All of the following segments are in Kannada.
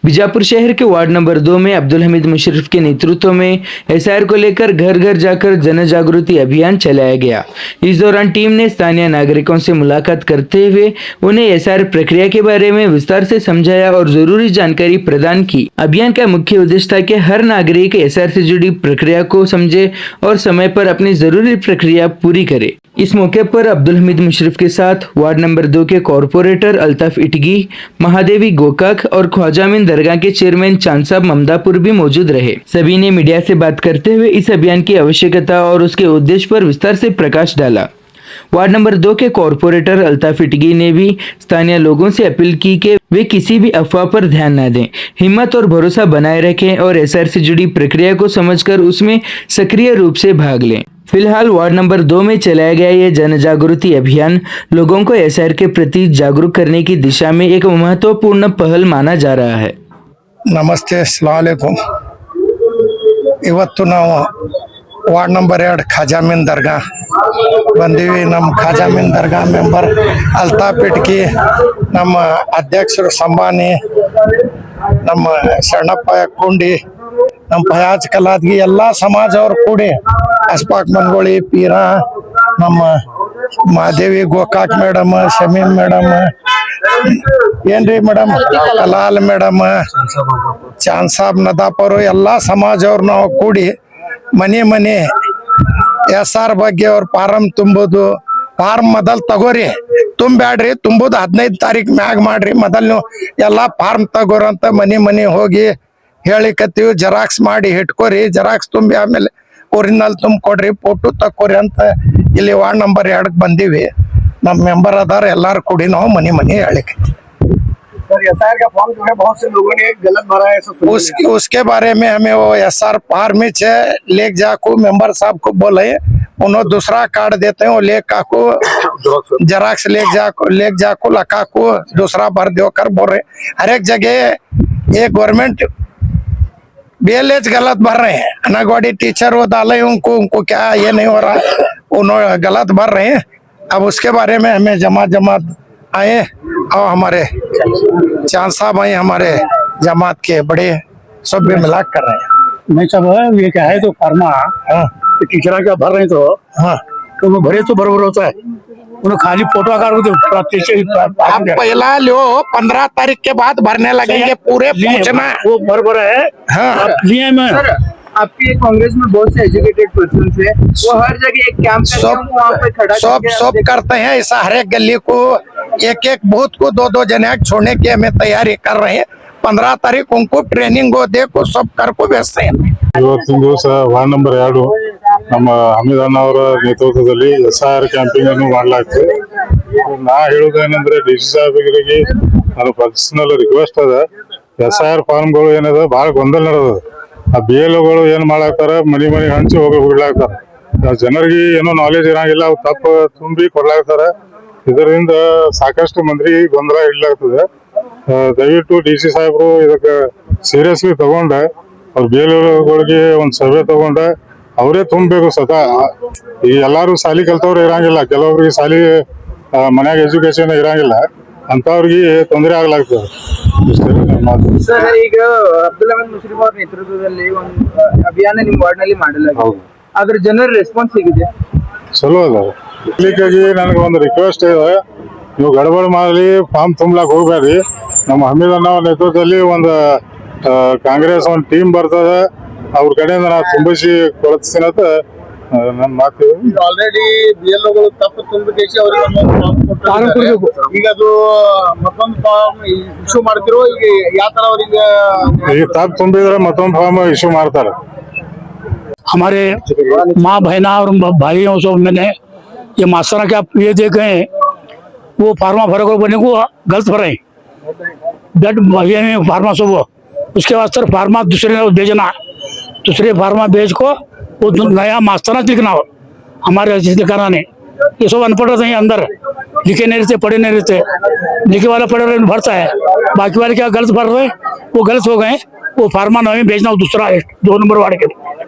बीजापुर शहर के वार्ड नंबर 2 में अब्दुल हमीद मुशर्रफ के नेतृत्व में एसआईआर को लेकर घर घर जाकर जन जागृति अभियान चलाया गया। इस दौरान टीम ने स्थानीय नागरिकों से मुलाकात करते हुए उन्हें एसआईआर प्रक्रिया के बारे में विस्तार से समझाया और जरूरी जानकारी प्रदान की। अभियान का मुख्य उद्देश्य था कि हर नागरिक एसआईआर से जुड़ी प्रक्रिया को समझे और समय पर अपनी जरूरी प्रक्रिया पूरी करे। इस मौके पर अब्दुल हमीद मुशर्रफ के साथ वार्ड नंबर 2 के कॉरपोरेटर अल्ताफ इटगी, महादेवी गोकाक और ख्वाजामीन दरगाह के चेयरमैन चांद साहब ममदापुर भी मौजूद रहे। सभी ने मीडिया से बात करते हुए इस अभियान की आवश्यकता और उसके उद्देश्य पर विस्तार से प्रकाश डाला। वार्ड नंबर 2 के कॉरपोरेटर अल्ताफ इटगी ने भी स्थानीय लोगों से अपील की कि वे किसी भी अफवाह पर ध्यान न दें, हिम्मत और भरोसा बनाए रखें और एसआईआर से जुड़ी प्रक्रिया को समझकर उसमें सक्रिय रूप से भाग लें। फिलहाल वार्ड नंबर 2 में चलाया गया ये जन जागृति अभियान लोगों को एसआईआर के प्रति जागरूक करने की दिशा में एक महत्वपूर्ण पहल माना जा रहा है। ನಮಸ್ತೆ ಅಸ್ಸಲಾಮು ಅಲೈಕುಂ। ಇವತ್ತು ನಾವು ವಾರ್ಡ್ ನಂಬರ್ 2 ಖಾಜಾಮೀನ್ ದರ್ಗಾ ಬಂದೀವಿ। ನಮ್ಮ ಖಾಜಾಮೀನ್ ದರ್ಗಾ ಮೆಂಬರ್ ಅಲ್ತಾಫ್ ಇಟ್ಕಿ, ನಮ್ಮ ಅಧ್ಯಕ್ಷರು ಸಂಬಾನಿ, ನಮ್ಮ ಶರಣಪ್ಪ ಕುಂಡಿ, ನಮ್ಮ ಫಯಾಜ್ ಕಲಾದ್ಗಿ ಎಲ್ಲ ಸಮಾಜವ್ರು ಕೂಡಿ ಅಸ್ಫಾಕ್ ಮನ್ಗೋಳಿ ಪೀರ, ನಮ್ಮ ಮಾದೇವಿ ಗೋಕಾಕ್ ಮೇಡಮ್, ಶಮೀನ್ ಮೇಡಮ್, ಏನ್ರಿ ಮೇಡಮ್ ಕಲಾಲ್ ಮೇಡಮ್, ಚಾಂದ್ ಸಾಬ್ ನದಾಪರು ಎಲ್ಲ ಸಮಾಜವ್ರು ನಾವು ಕೂಡಿ ಮನೆ ಮನೆ ಎಸ್ಆರ್ ಬಗ್ಗೆ ಅವ್ರ ಫಾರಂ ತುಂಬೋದು, ಫಾರ್ಮ್ ಮೊದಲ್ ತಗೋರಿ, ತುಂಬ್ಯಾಡ್ರಿ, ತುಂಬುದು 15 ತಾರೀಕು ಮ್ಯಾಗ ಮಾಡ್ರಿ, ಮೊದಲ್ ನೀವು ಎಲ್ಲ ಫಾರ್ಮ್ ತಗೋರಂತ ಮನೆ ಮನೆ ಹೋಗಿ ಹೇಳಿಕತ್ತೀವಿ। ಜೆರಾಕ್ಸ್ ಮಾಡಿ ಇಟ್ಕೋರಿ, ಜೆರಾಕ್ಸ್ ತುಂಬಿ ಆಮೇಲೆ ಒರಿಜಿನಲ್ ತುಂಬಿಕೊಡ್ರಿ, ಫೋಟೋ ತಕ್ಕೋರಿ ಅಂತ ಇಲ್ಲಿ ವಾರ್ಡ್ ನಂಬರ್ 2 ಬಂದೀವಿ। ನಮ್ಮ ಮೆಂಬರ್ ಅದಾರ ಎಲ್ಲಾರು ಕೂಡಿ ನಾವು ಮನೆ ಮನೆ ಹೇಳಿಕತ್ತೀವಿ। एसआईआर का फॉर्म जो है बहुत से लोगों ने गलत भरा है, उसके बारे में हमें वो एसआर फॉर्म ले जाको मेंबर साहब को बोले, उन्होंने दूसरा कार्ड देते हैं, वो ले काको जराक्स ले जाको लका को दूसरा भर दो कर बोल रहे। हर एक जगह ये गवर्नमेंट बीएलएच गलत भर रहे हैं, अंगनवाड़ी टीचर वो डाले उनको क्या ये नहीं हो रहा, उन्होंने गलत भर रहे हैं। अब उसके बारे में हमें जमात आए और हमारे चांद साहब आए, हमारे जमात के बड़े सब भी मिलाक कर रहे हैं। नहीं सब ये क्या है तो फार्मा टीचर क्या भर रहे तो हाँ तो वो भरे तो बराबर होता है, उन्हें खाली फोटो आप पहला लो, 15 तारीख के बाद भरने लगेंगे, पूरे पूछना वो बराबर है। हाँ लिए मैं आपके कांग्रेस में बहुत से एजुकेटेड पर्सन है, वो हर जगह एक कैंप वहाँ पे खड़ा सब करते हैं ऐसा। हर एक गली को एक बूथ को 2 जने छोड़ने की हमें तैयारी कर रहे हैं। 15 तारीख उनको ट्रेनिंग को दे को सब कर को व्यस्त हैं। ಇವತ್ತಿನ ದಿವಸ ವಾರ್ಡ್ ನಂಬರ್ 2 ನಮ್ಮ ಹಮೀದ್ ಅಣ್ಣ ಅವರ ನೇತೃತ್ವದಲ್ಲಿ ಎಸ್ಐಆರ್ ಕ್ಯಾಂಪಿಂಗ್ ಅನ್ನು ಮಾಡಲಾಗ್ತದೆ। ನಾ ಹೇಳುವುದೇನೆಂದ್ರೆ ಡಿಸಿ ಸಾಹೇಬರಿಗೆ ನನ್ನ ಪರ್ಸನಲ್ ರಿಕ್ವೆಸ್ಟ್ ಅದ, ಎಸ್ಐಆರ್ ಫಾರ್ಮ್ಗಳು ಏನದ ಭಾಳ ಗೊಂದಲ ನಡೆದ, ಆ BLOಗಳು ಏನ್ ಮಾಡಾಕ್ತಾರ ಮನಿ ಮನಿ ಹಂಚಿ ಹೋಗ್ಲಾಗ್ತಾರ, ಜನರಿಗೆ ಏನೋ ನಾಲೆಜ್ ಇರಂಗಿಲ್ಲ, ಅವು ತಪ್ಪು ತುಂಬಿ ಕೊಡ್ಲಾಗ್ತಾರ, ಇದರಿಂದ ಸಾಕಷ್ಟು ಮಂದಿ ಗೊಂದಲ ಇಡ್ಲಾಗ್ತದೆ। ದಯವಿಟ್ಟು ಡಿಸಿ ಸಾಹೇಬರು ಇದಕ್ಕೆ ಸೀರಿಯಸ್ಲಿ ತಗೊಂಡ ಅವ್ರ BLOಗಳಿಗೆ ಒಂದು ಸರ್ವೆ ತಗೊಂಡ ಅವರೇ ತುಂಬಬೇಕು ಸ್ವತಃ। ಈಗ ಎಲ್ಲಾರು ಸಾಲಿ ಕಲ್ತವ್ರು ಇರಂಗಿಲ್ಲ, ಕೆಲವೊಬ್ರಿಗೆ ಸಾಲಿ ಮನ್ಯಾಗ ಎಜುಕೇಶನ್ ಇರಂಗಿಲ್ಲ, ಅಂತವ್ರಿಗೆ ತೊಂದರೆ ಆಗ್ಲಾಗ್ತದೆ। ಸರ್, ಈಗ ಅಬ್ದುಲ್ ಹಮೀದ್ ಮುಶರ್ರಫ್ ಅವರ ನೇತೃತ್ವದಲ್ಲಿ ಒಂದು ಅಭಿಯಾನ ನಿಮ್ಮ ವಾರ್ಡ್ ನಲ್ಲಿ ಮಾಡಲಾಗಿದೆ, ಅದ್ರ ಜನರ ರೆಸ್ಪಾನ್ಸ್ ಹೇಗಿದೆ? ಚಲೋ ಅದ। ಇದಕ್ಕಾಗಿ ನನಗೆ ಒಂದು ರಿಕ್ವೆಸ್ಟ್ ಇದೆ, ನೀವು ಗಡಬಡ ಮಾಡಲಿ, ಫಾರ್ಮ್ ತುಂಬಲಾಕ್ ಹೋಗ್ಬೇಡಿ। ನಮ್ಮ ಹಮೀದ್ ಅಣ್ಣ ನೇತೃತ್ವದಲ್ಲಿ ಒಂದು ಕಾಂಗ್ರೆಸ್ ಒಂದು ಟೀಮ್ ಬರ್ತದೆ, ಅವ್ರ ಕಡೆಯಿಂದ ನಾವು ತುಂಬಿಸಿ ಕೊಡ್ತೀನಿ ಅಂತ ನನ್ನ ಮಾತು। ಆಲ್ರೆಡಿ BLOಗಳು ತಪ್ಪು ತುಂಬಿಸಿ ಅವ್ರಿಗೆ ಈಗ ಅದು ಮತ್ತೊಂದು ಫಾರ್ಮ್ ಇಶ್ಯೂ ಮಾಡ್ತಿರೋ, ಈಗ ಯಾವ ತರ ಅವ್ರಿಗೆ ಈಗ ತಪ್ಪು ತುಂಬಿದ್ರೆ ಮತ್ತೊಂದು ಫಾರ್ಮ್ ಇಶ್ಯೂ ಮಾಡ್ತಾರೆ। हमारे माँ बहना और भाइयों से मैंने ये मास्टर क्या ये देखे हैं, वो फार्मा भरे को बने को गलत भरे ब्लड फार्मा सब, उसके बाद सर फार्मा दूसरे भेजना, दूसरे फार्मा भेज को वो नया मास्टर लिखना हो। हमारे लिखाना ने ये सब अनपढ़ रहते हैं, अंदर लिखे नहीं रहते, पढ़े नहीं रहते, लिखे वाला पढ़े रहे भरता है, बाकी वाले क्या गलत भर रहे, वो गलत हो गए, वो फार्मा नवी भेजना दूसरा 2 नंबर वार्ड के।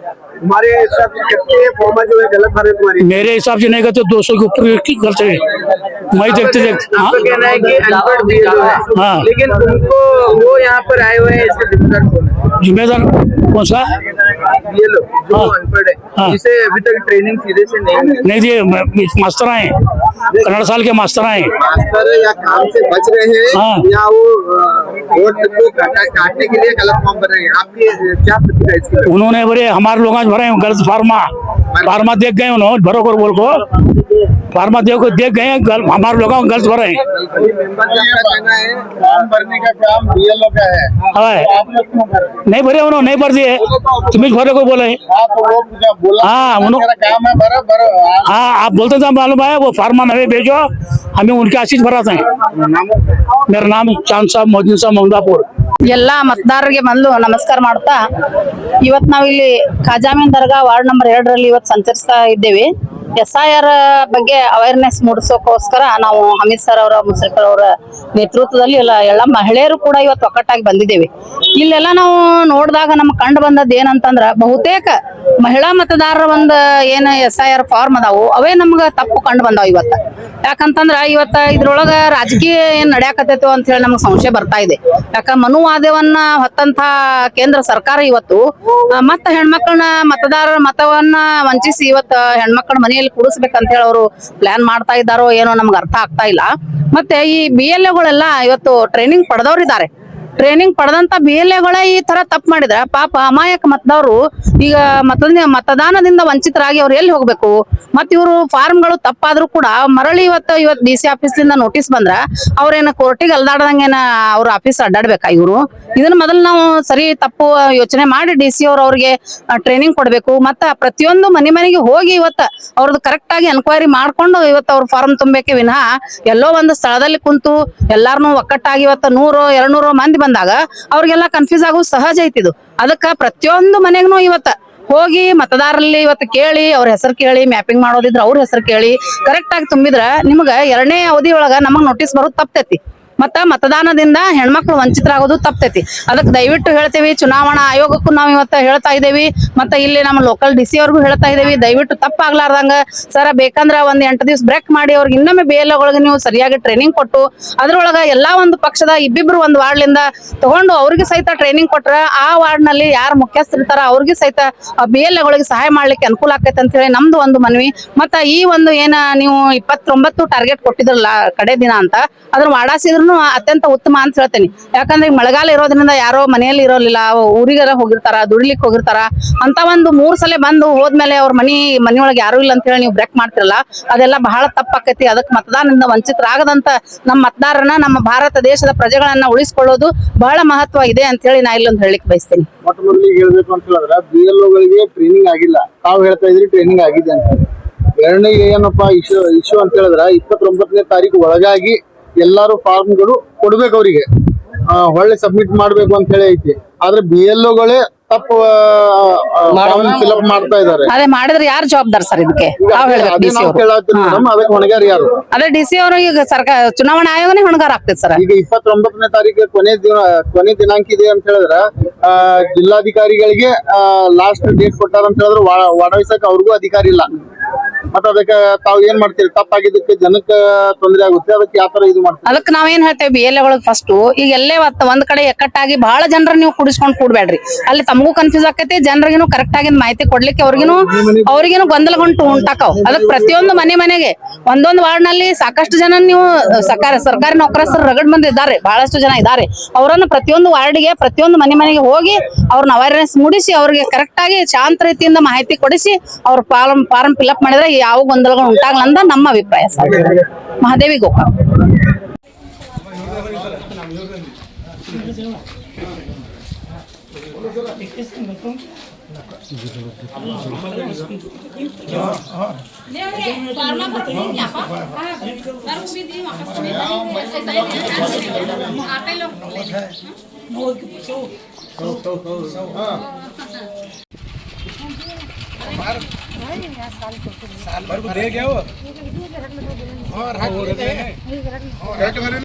हमारे हिसाब से कितने फॉर्म जो है गलत भरे तुम्हारी? मेरे हिसाब से नहीं कहते 200 के ऊपर की गलत है। मैं देखते देखते आपका कहना है कि अनपढ़ BLO है, हाँ। लेकिन तुमको वो यहाँ पर आए हुए हैं, इसका जिम्मेदार कौन है? जिम्मेदार कौन सा BLO जो हाँ। अनपढ़ है, हाँ। जिसे अभी तक ट्रेनिंग सीधे से नहीं मिली। नहीं दिए मास्टर आए, कन्नड़ साल के मास्टर आए। मास्टर या काम से बच रहे हैं हाँ। या वो वोट को काटने के लिए गलत फॉर्म भर रहे हैं, आपकी क्या प्रतिक्रिया इसकी? उन्होंने बोले हमारे लोग आज भरे हैं गलत फार्मा देख गए उन्होंने भरोकर बोल को फार्मा देख गए हमारे लोग गलत भरे हैं। मेंबर का कहना है फॉर्म भरने का काम BLO का है, आप लोग क्यों भर रहे हैं? नहीं भरे उन्होंने नहीं भर दिए, तुम्हें भरे को बोले। आप वो बोला हाँ उन्होंने काम है भरो भरो। हाँ आप बोलते थे मालूम है वो फार्मा नवे भेजो हमें उनके आशीष भराते हैं। मेरा नाम चांद साहब मोहद्दीन साहब ममदापुर। ಎಲ್ಲ ಮತದಾರರಿಗೆ ಬಂದು ನಮಸ್ಕಾರ ಮಾಡ್ತಾ ಇವತ್ತು ನಾವಿಲ್ಲಿ ಖಾಜಾಮೀನ್ ದರ್ಗಾ ವಾರ್ಡ್ ನಂಬರ್ 2ರಲ್ಲಿ ಇವತ್ತು ಸಂಚರಿಸ್ತಾ ಇದ್ದೇವೆ. SIR ಬಗ್ಗೆ ಅವೇರ್ನೆಸ್ ಮೂಡಿಸೋಕೋಸ್ಕರ ನಾವು ಹಮೀದ್ ಸರ್ ಅವರ ಮುಸಫರ್ ಅವರ ನೇತೃತ್ವದಲ್ಲಿ ಎಲ್ಲ ಮಹಿಳೆಯರು ಕೂಡ ಇವತ್ತು ಒಕ್ಕಟ್ಟಾಗಿ ಬಂದಿದ್ದೇವೆ. ಇಲ್ಲೆಲ್ಲ ನಾವು ನೋಡಿದಾಗ ನಮ್ಗೆ ಕಂಡು ಬಂದದ್ದು ಏನಂತಂದ್ರ ಬಹುತೇಕ ಮಹಿಳಾ ಮತದಾರರ ಒಂದು ಏನು SIR ಫಾರ್ಮ್ ಅದಾವು ಅವೇ ನಮ್ಗೆ ತಪ್ಪು ಕಂಡು ಬಂದಾವ ಇವತ್ತ. ಯಾಕಂತಂದ್ರ ಇವತ್ತ ಇದ್ರೊಳಗ ರಾಜಕೀಯ ಏನ್ ನಡೆಯಾಕತ್ತೈತೋ ಅಂತ ಹೇಳಿ ನಮ್ಗೆ ಸಂಶಯ ಬರ್ತಾ ಇದೆ. ಯಾಕ ಮನುವಾದವನ್ನ ಹೊತ್ತಂತ ಕೇಂದ್ರ ಸರ್ಕಾರ ಇವತ್ತು ಮತ್ತ ಹೆಣ್ಮಕ್ಳನ್ನ ಮತದಾರರ ಮತವನ್ನ ವಂಚಿಸಿ ಇವತ್ತು ಹೆಣ್ಮಕ್ಳ ಮನೆಯಲ್ಲಿ ಕೂಡಿಸ್ಬೇಕಂತ ಹೇಳಿ ಅವರು ಪ್ಲಾನ್ ಮಾಡ್ತಾ ಇದ್ದಾರೋ ಏನೋ ನಮ್ಗೆ ಅರ್ಥ ಆಗ್ತಾ ಇಲ್ಲ. ಮತ್ತೆ ಈ BLOಗಳೆಲ್ಲ ಇವತ್ತು ಟ್ರೈನಿಂಗ್ ಪಡೆದವ್ರಿದ್ದಾರೆ. ಟ್ರೈನಿಂಗ್ ಪಡೆದಂತ BLOಗಳೇ ಈ ತರ ತಪ್ಪು ಮಾಡಿದ್ರೆ ಪಾಪ ಅಮಾಯಕ ಮತದವರು ಈಗ ಮತದಾನದಿಂದ ವಂಚಿತರಾಗಿ ಅವ್ರು ಎಲ್ಲಿ ಹೋಗ್ಬೇಕು? ಮತ್ ಇವರು ಫಾರ್ಮ್ಗಳು ತಪ್ಪಾದ್ರೂ ಕೂಡ ಮರಳಿ ಇವತ್ತು DC ಆಫೀಸ್ಲಿಂದ ನೋಟಿಸ್ ಬಂದ್ರ ಅವ್ರೇನ ಕೋರ್ಟಿಗೆ ಅಲ್ದಾಡ್ದಂಗೇನ ಅವ್ರ ಆಫೀಸ್ ಅಡ್ಡಾಡ್ಬೇಕಾ ಇವರು? ಇದನ್ನ ಮೊದಲು ನಾವು ಸರಿ ತಪ್ಪು ಯೋಚನೆ ಮಾಡಿ DC ಅವ್ರು ಅವ್ರಿಗೆ ಟ್ರೈನಿಂಗ್ ಕೊಡ್ಬೇಕು. ಮತ್ತ ಪ್ರತಿಯೊಂದು ಮನೆಗೆ ಹೋಗಿ ಇವತ್ತ ಅವ್ರದ್ದು ಕರೆಕ್ಟ್ ಆಗಿ ಎನ್ಕ್ವೈರಿ ಮಾಡ್ಕೊಂಡು ಇವತ್ತು ಅವ್ರ ಫಾರ್ಮ್ ತುಂಬಬೇಕೆ ವಿನಃ ಎಲ್ಲೋ ಒಂದು ಸ್ಥಳದಲ್ಲಿ ಕುಂತು ಎಲ್ಲಾರನು ಒಕ್ಕಟ್ಟಾಗಿ ಇವತ್ತು 100-200 ಮಂದಿ ಬಂದಾಗ ಅವ್ರಿಗೆಲ್ಲ ಕನ್ಫ್ಯೂಸ್ ಆಗೋದು ಸಹಜ ಐತಿದು. ಅದಕ್ಕ ಪ್ರತಿಯೊಂದು ಮನೆಗೂ ಇವತ್ತ ಹೋಗಿ ಮತದಾರರಲ್ಲಿ ಇವತ್ತು ಕೇಳಿ ಅವ್ರ ಹೆಸರು ಕೇಳಿ ಮ್ಯಾಪಿಂಗ್ ಮಾಡೋದಿದ್ರ ಅವ್ರ ಹೆಸರು ಕೇಳಿ ಕರೆಕ್ಟ್ ಆಗಿ ತುಂಬಿದ್ರ ನಿಮ್ಗ 2ನೇ ಅವಧಿ ಒಳಗ ನಮಗ್ ನೋಟಿಸ್ ಬರೋದು ತಪ್ತೈತಿ. ಮತ್ತ ಮತದಾನದಿಂದ ಹೆಣ್ಮಕ್ಳು ವಂಚಿತರಾಗೋದು ತಪ್ತೈತಿ. ಅದಕ್ಕೆ ದಯವಿಟ್ಟು ಹೇಳ್ತೇವಿ, ಚುನಾವಣಾ ಆಯೋಗಕ್ಕೂ ನಾವು ಇವತ್ತು ಹೇಳ್ತಾ ಇದ್ದೇವಿ, ಮತ್ತೆ ಇಲ್ಲಿ ನಮ್ಮ ಲೋಕಲ್ DC ಅವ್ರಿಗೂ ಹೇಳ್ತಾ ಇದ್ದೇವಿ, ದಯವಿಟ್ಟು ತಪ್ಪಾಗ್ಲಾರ್ದಂಗ ಸರ ಬೇಕಂದ್ರ ಒಂದ್ 8 ದಿವಸ ಬ್ರೇಕ್ ಮಾಡಿ ಅವ್ರಿಗೆ ಇನ್ನೊಮ್ಮೆ BLOಗಳಿಗೆ ನೀವು ಸರಿಯಾಗಿ ಟ್ರೈನಿಂಗ್ ಕೊಟ್ಟು ಅದ್ರೊಳಗ ಎಲ್ಲಾ ಒಂದು ಪಕ್ಷದ ಇಬ್ಬಿಬ್ರು ಒಂದು ವಾರ್ಡ್ಲಿಂದ ತಗೊಂಡು ಅವ್ರಿಗೆ ಸಹಿತ ಟ್ರೈನಿಂಗ್ ಕೊಟ್ರ ಆ ವಾರ್ಡ್ ನಲ್ಲಿ ಯಾರು ಮುಖ್ಯಸ್ಥರಿರ್ತಾರ ಅವ್ರಿಗೆ ಸಹಿತ BLOಗಳಿಗೆ ಸಹಾಯ ಮಾಡ್ಲಿಕ್ಕೆ ಅನುಕೂಲ ಆಕೈತೆ ಅಂತ ಹೇಳಿ ನಮ್ದು ಒಂದು ಮನವಿ. ಮತ್ತ ಈ ಒಂದು ಏನ ನೀವು 29 ಟಾರ್ಗೆಟ್ ಕೊಟ್ಟಿದ್ರಲ್ಲ ಕಡೆ ದಿನ ಅಂತ ಅದ್ರ ಮಾಡಾಸಿದ್ರು ಅತ್ಯಂತ ಉತ್ತಮ ಅಂತ ಹೇಳ್ತೇನೆ. ಯಾಕಂದ್ರೆ ಮಳೆಗಾಲ ಇರೋದ್ರಿಂದ ಯಾರೋ ಮನೆಯಲ್ಲಿ ಇರೋಲಿಲ್ಲ, ಊರಿಗೆಲ್ಲ ಹೋಗಿರ್ತಾರ, ದುಡಿಲಿಕ್ಕೆ ಹೋಗಿರ್ತಾರ. ಅಂತ ಒಂದು 3 ಸಲ ಬಂದು ಹೋದ್ಮೇಲೆ ಅವ್ರ ಮನೆಯೊಳಗೆ ಯಾರು ಇಲ್ಲ ಅಂತ ಹೇಳಿ ನೀವು ಬ್ರೇಕ್ ಮಾಡ್ತಿರಲ್ಲ, ಅದೆಲ್ಲ ಬಹಳ ತಪ್ಪಾಕೈತಿ. ಅದಕ್ಕೆ ಮತದಾನದಿಂದ ವಂಚಿತರಾಗದಂತ ನಮ್ಮ ಮತದಾರರನ್ನ, ನಮ್ಮ ಭಾರತ ದೇಶದ ಪ್ರಜೆಗಳನ್ನ ಉಳಿಸ್ಕೊಳ್ಳೋದು ಬಹಳ ಮಹತ್ವ ಇದೆ ಅಂತ ಹೇಳಿ ನಾ ಇಲ್ಲೊಂದು ಹೇಳಿಕ್ ಬಯಸ್ತೇನೆ. ಮೊಟ್ಟ ಮೊದಲಿಗೆ ಹೇಳ್ಬೇಕು ಅಂತ ಹೇಳಿದ್ರೆ BLOಗಳಿಗೆ ಟ್ರೈನಿಂಗ್ ಆಗಿಲ್ಲ, ತಾವು ಹೇಳ್ತಾ ಇದ್ರಿ ಟ್ರೈನಿಂಗ್ ಆಗಿದೆ ಅಂತ. 2ನೇ ಏನಪ್ಪಾ ಇಶ್ಯೂ ಅಂತ ಹೇಳಿದ್ರೆ 29ನೇ ತಾರೀಕು ಒಳಗಾಗಿ ಎಲ್ಲಾರು ಫಾರ್ಮ್ಗಳು ಕೊಡ್ಬೇಕು ಅವ್ರಿಗೆ, ಹೊಳ್ಳಿ ಸಬ್ಮಿಟ್ ಮಾಡ್ಬೇಕು ಅಂತ ಹೇಳಿ ಐತಿ. ಆದ್ರೆ BLOಗಳೇ ತಪ್ಪು ಫಿಲ್ಅಪ್ ಮಾಡ್ತಾ ಇದಾರೆ. ಅದೇ ಮಾಡಿದ್ರೆ ಯಾರು ಜವಾಬ್ದಾರ ಸರ್ ಇದಕ್ಕೆ? ಅದಕ್ಕೆ ಹೊಣೆಗಾರ ಯಾರು? ಅದೇ DC ಅವರು ಈಗ ಸರ್ಕಾರ ಚುನಾವಣಾ ಆಯೋಗನೇ ಹೊಣೆಗಾರ ಆಗ್ತದೆ ಸರ್. ಈಗ 29ನೇ ತಾರೀಕು ಕೊನೆ ದಿನಾಂಕ ಇದೆ ಅಂತ ಹೇಳಿದ್ರೆ ಜಿಲ್ಲಾಧಿಕಾರಿಗಳಿಗೆ ಲಾಸ್ಟ್ ಡೇಟ್ ಕೊಟ್ಟಾರ ಅಂತ ಹೇಳಿದ್ರೆ ಒಡಗಿಸಕ್ ಅವ್ರಿಗೂ ಅಧಿಕಾರ ಇಲ್ಲ. ಮತ್ತೆ ಅದಕ್ಕೆ ತಾವ್ ಏನ್ ಮಾಡ್ತೀರಿ? ತಪ್ಪಾಗಿದ್ದಕ್ಕೆ ಜನಕ್ಕೆ ತೊಂದರೆ ಆಗುತ್ತೆ, ಅದಕ್ಕೆ ಯಾವ ತರ ಇದು ಮಾಡ್ತೀವಿ? ಅದಕ್ಕೆ ನಾವೇನ್ ಹೇಳ್ತೇವೆ BLOಗಳಿಗೆ ಫಸ್ಟ್ ಈಗ ಎಲ್ಲೇ ಒಂದ್ ಕಡೆ ಎಕ್ಕಟ್ಟಾಗಿ ಬಹಳ ಜನರ ನೀವು ಕೂಡಿಸ್ಕೊಂಡು ಕೂಡ್ಬೇಡ್ರಿ. ಅಲ್ಲಿ ತಮಗೂ ಕನ್ಫ್ಯೂಸ್ ಆಕೈತಿ, ಜನರಿಗೂ ಕರೆಕ್ಟ್ ಆಗಿ ಮಾಹಿತಿ ಕೊಡ್ಲಿಕ್ಕೆ ಅವ್ರಿಗೇನು ಗೊಂದಲಗೊಂಡು ಉಂಟಾಕವ್. ಅದಕ್ಕೆ ಪ್ರತಿಯೊಂದು ಮನೆಗೆ ಒಂದೊಂದು ವಾರ್ಡ್ ನಲ್ಲಿ ಸಾಕಷ್ಟು ಜನ ನೀವು ಸರ್ಕಾರಿ ನೌಕರಸ್ಥರು ರಗಡ್ ಮಂದಿ ಇದ್ದಾರೆ, ಬಹಳಷ್ಟು ಜನ ಇದ್ದಾರೆ. ಅವರನ್ನು ಪ್ರತಿಯೊಂದು ವಾರ್ಡ್ಗೆ ಪ್ರತಿಯೊಂದು ಮನೆಗೆ ಹೋಗಿ ಅವ್ರನ್ನ ಅವೇರ್ನೆಸ್ ಮೂಡಿಸಿ ಅವ್ರಿಗೆ ಕರೆಕ್ಟ್ ಆಗಿ ಶಾಂತ ರೀತಿಯಿಂದ ಮಾಹಿತಿ ಕೊಡಿಸಿ ಅವ್ರ ಫಾರ್ಮ್ ಫಿಲ್ಅಪ್ ಮಾಡಿದ್ರೆ ಯಾವ ಗೊಂದಲಗಳು ಉಂಟಾಗಲ್ಲ ಅಂತ ನಮ್ಮ ಅಭಿಪ್ರಾಯ ಸರ್. ಮಹಾದೇವಿ ಗೋಕಾಕ್. साल भर दे गया वो और